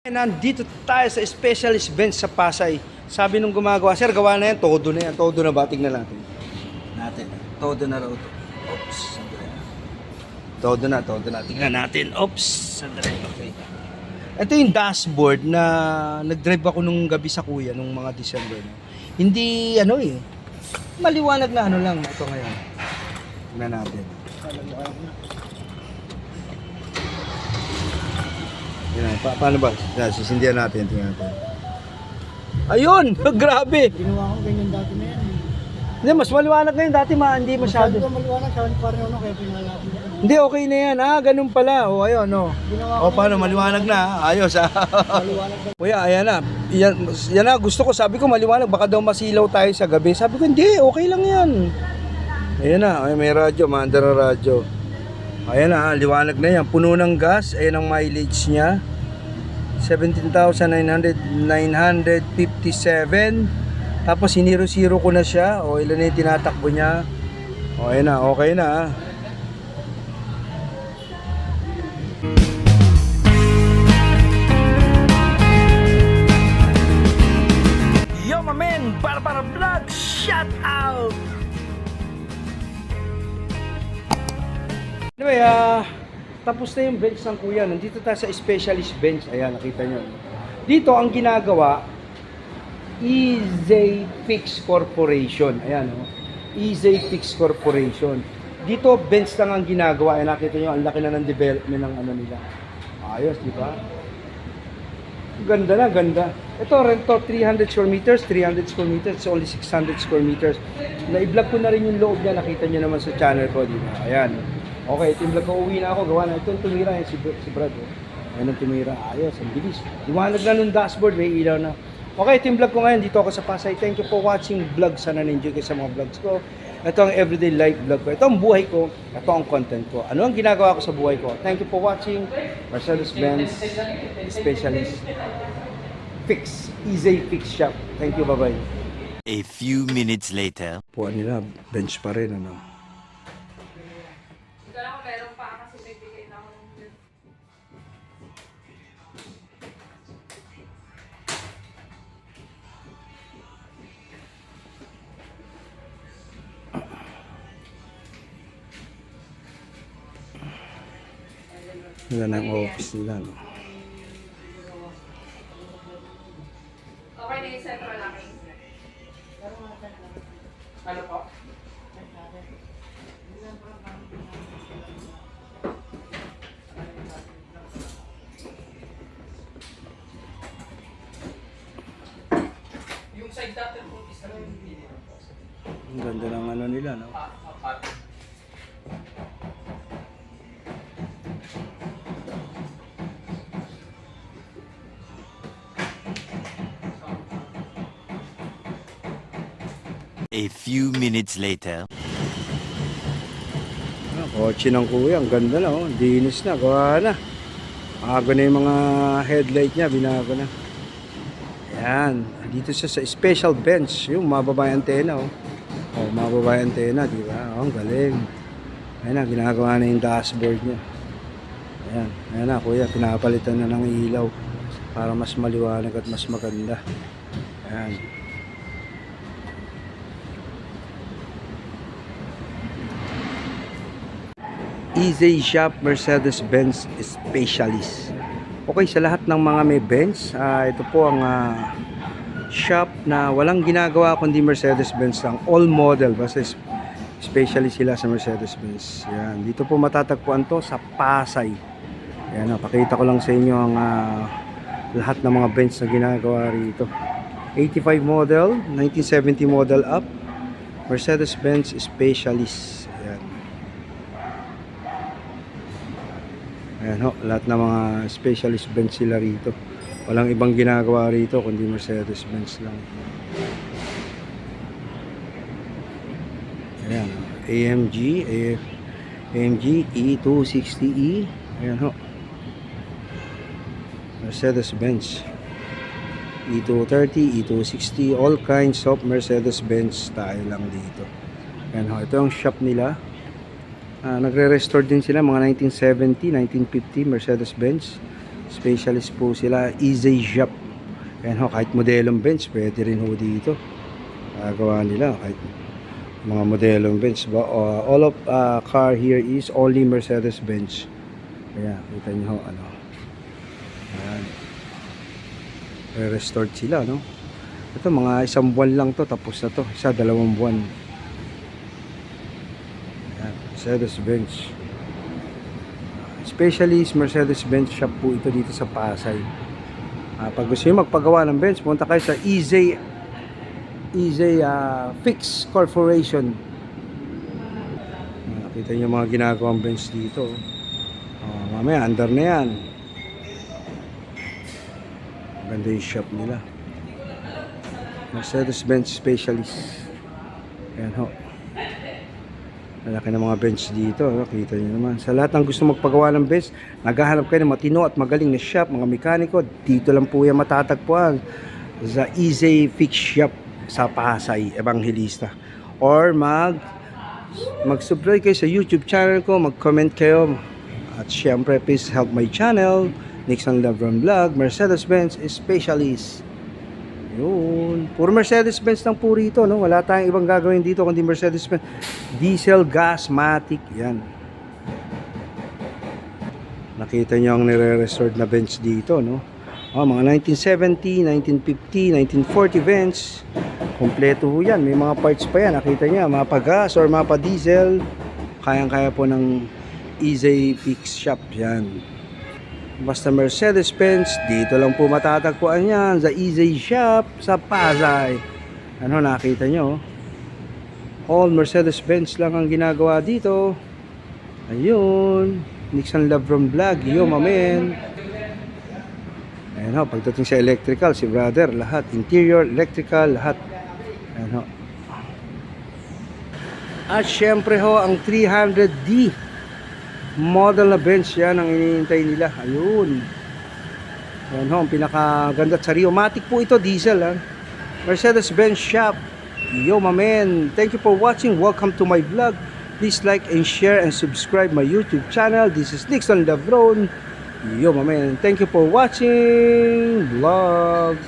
Nandito tayo sa specialist bench sa Pasay. Sabi nung gumagawa, sir, gawa na yan, todo na yan, todo na ba? Tignan natin. Todo na raw ito. Oops, sandali. Todo na. Tignan natin. Oops, sandali. Okay. Ito yung dashboard na nag-drive ako nung gabi sa kuya, nung mga December. No? Hindi, maliwanag na lang ito ngayon. Tignan natin. Yan, paano ba? Yan, sisindihan natin. Tingnan natin. Ayun! Grabe! Ginawa ko ganyan dati na yan. Hindi, mas maliwanag ngayon. Dati hindi masyado. Masyado maliwanag, sabi ko rin kaya pinalapin yan. Hindi, okay na yan. Ganun pala. O, ayun, no. Ginawa ko O, paano? Maliwanag na. Ayos, maliwanag na. Kuya, ayan na. Yan na, gusto ko. Sabi ko, maliwanag. Baka daw masilaw tayo sa gabi. Sabi ko, hindi. Okay lang yan. Ayan na. Ay, may radyo. Maanda na radyo. Ayan na, liwanag na yan. Puno ng gas. Ayan ang mileage niya. 17,957. Tapos hiniro-zero ko na siya. O ilan na yung tinatakbo niya. O ayan na, okay na. Yo my man, para vlog, shout out! Anyway, tapos na yung bench ng kuya. Nandito tayo sa specialist bench. Ayan, nakita nyo. Dito, ang ginagawa, Easy Fix Corporation. Ayan, Easy Fix Corporation. Dito, bench lang ang ginagawa. Ayan, nakita nyo, ang laki na ng development ng nila. Ayos, di ba? Ganda na, ganda. Ito, rento 300 square meters, 300 square meters, it's only 600 square meters. Na-vlog ko na rin yung loob niya, nakita nyo naman sa channel ko, di ba? Ayan. Okay, timblog ko, uwi na ako, gawa na. Ito yung tumira, yan, si Brad. Ayan ang tumira, ayos, ang bilis. Liwanag na nung dashboard, may ilaw na. Okay, timblog ko ngayon, dito ako sa Pasay. Thank you for watching vlog. Sana na-enjoy kayo sa mga vlogs ko. Ito ang everyday life vlog ko. Ito ang buhay ko, ito ang content ko. Ano ang ginagawa ko sa buhay ko? Thank you for watching. Mercedes-Benz Specialist Fix, Easy Fix Shop. Thank you, bye-bye. A few minutes later. Puan nila, bench pa rin, ano. Kala ko meron pa kasi nagbigay na ako ng Nila ng office nila, no. okay na yung central locking. Ano po? Yung side dati po is na yung video. Ang ganda ng ano nila, no. A few minutes later. Kotse ng kuya, ang ganda na, oh. Dinis na, gawa na. Bago na yung mga headlight niya, binago na. Ayan, dito siya sa special bench, yung mababa yung antena, oh. Oh, mababa yung antena, di ba? Oh, ang galing. Ayan na, ginagawa na yung dashboard niya. Ayan na, kuya, pinapalitan na ng ilaw para mas maliwanag at mas maganda. Ayan. Easy Shop Mercedes-Benz Specialist. Okay, sa lahat ng mga may Benz, ito po ang shop na walang ginagawa kundi Mercedes-Benz lang. All model, basta specialist sila sa Mercedes-Benz. Yan, dito po matatagpuan to sa Pasay. Yan, pakita ko lang sa inyo ang lahat ng mga Benz na ginagawa rito. 85 model, 1970 model up, Mercedes-Benz Specialist. Yan. Ayan ho, lahat ng mga specialist Benz sila rito. Walang ibang ginagawa rito kundi Mercedes-Benz lang. Ayan, AMG E260E. Ayan ho, Mercedes-Benz E230, E260, all kinds of Mercedes-Benz tayo lang dito. Ayan ho, ito yung shop nila. Nagre-restore din sila mga 1970, 1950 Mercedes-Benz. Specialist po sila, easy shop. Ayan ho, kahit modelong bench, pwede rin ho dito. Gawa nila, kahit mga modelong bench. All of car here is only Mercedes-Benz. Kaya, kita nyo ho, ano. Ayan. Re-restored sila, no? Ito, mga 1 buwan lang to, tapos na to. 1-2 buwan. Ayan, Mercedes-Benz. Specialist Mercedes-Benz shop po ito dito sa Pasay. Pag gusto nyo magpagawa ng bench, punta kayo sa Easy Fix Corporation. Nakita nyo mga ginagawang bench dito. Mamaya, under na yan. Ganda yung shop nila. Mercedes-Benz Specialist. Ayan ho. Malaki ng mga bench dito, no? Kita nyo naman. Sa lahat ng gusto magpagawa ng bench, naghahanap kayo ng matino at magaling na shop, mga mekaniko, dito lang po yan matatagpuan sa Easy Fix Shop sa Pasay, Evangelista. Or mag-subscribe kayo sa YouTube channel ko, mag-comment kayo. At syempre, please help my channel, Nixon Lebron Vlog, Mercedes-Benz Specialist. Yun. Puro Mercedes-Benz lang po rito, no? Wala tayong ibang gagawin dito kundi Mercedes-Benz. Diesel, gas, matic, yan. Nakita nyo ang nire-restored na bench dito, no? Mga 1970, 1950, 1940 bench. Kompleto ho yan. May mga parts pa yan. Nakita nyo, mga pa-gas or mga pa-diesel. Kayang-kaya po ng Easy Fix Shop, yan. Basta Mercedes-Benz, dito lang po matatagpuan yan sa Easy Shop sa Pasay. Ano, nakita nyo? All Mercedes-Benz lang ang ginagawa dito. Ayun. Nixon Lebron Vlog, yo mamen. Ayan ho, pagdating sa electrical, si brother, lahat. Interior, electrical, lahat. Ayan ho. At syempre ho, ang 300D. Model na bench yan ang iniintay nila. Ayun. Yan ho, ang pinakaganda sa Rio. Matic po ito, diesel ha. Mercedes-Benz shop. Yo mamen. Thank you for watching. Welcome to my vlog. Please like and share and subscribe my YouTube channel. This is Nixon Lebron. Yo mamen. Thank you for watching vlog.